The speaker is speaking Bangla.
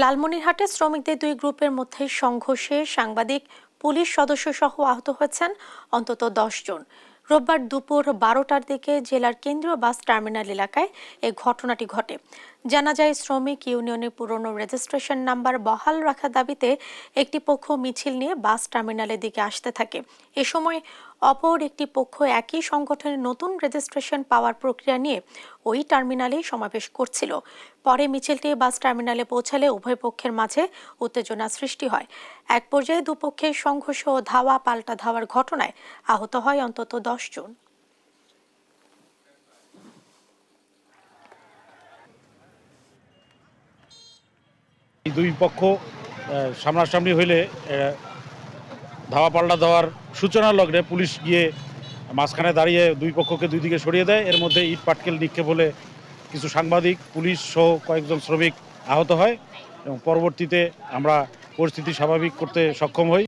লালমনিরহাটে শ্রমিকদের দুই গ্রুপের মধ্যে সংঘর্ষে সাংবাদিক, পুলিশ সদস্য সহ আহত হয়েছেন অন্তত 10 জন। রোববার দুপুর 12টার দিকে জেলার কেন্দ্রীয় বাস টার্মিনাল এলাকায় এই ঘটনাটি ঘটে। জানা যায়, শ্রমিক ইউনিয়নের পুরনো রেজিস্ট্রেশন নাম্বার বহাল রাখার দাবিতে একটি পক্ষ মিছিল নিয়ে বাস টার্মিনালের দিকে আসতে থাকে। এ সময় অপর একটি পক্ষ একই সংগঠনের নতুন রেজিস্ট্রেশন পাওয়ার প্রক্রিয়া নিয়ে ওই টার্মিনালেই সমাবেশ করছিল। পরে মিছিলটি বাস টার্মিনালে পৌঁছালে উভয় পক্ষের মাঝে উত্তেজনা সৃষ্টি হয়। এক পর্যায়ে দুপক্ষের সংঘর্ষ ও ধাওয়া পাল্টা ধাওয়ার ঘটনায় আহত হয় অন্তত 10 জন। এই দুই পক্ষ সামনাসামনি হইলে ধাওয়া পাল্টা দেওয়ার সূচনা লগ্নে পুলিশ গিয়ে মাঝখানে দাঁড়িয়ে দুই পক্ষকে দুই দিকে সরিয়ে দেয়। এর মধ্যে ইট পাটকেল নিক্ষেপ হলে কিছু সাংবাদিক, পুলিশ সহ কয়েকজন শ্রমিক আহত হয় এবং পরবর্তীতে আমরা পরিস্থিতি স্বাভাবিক করতে সক্ষম হই।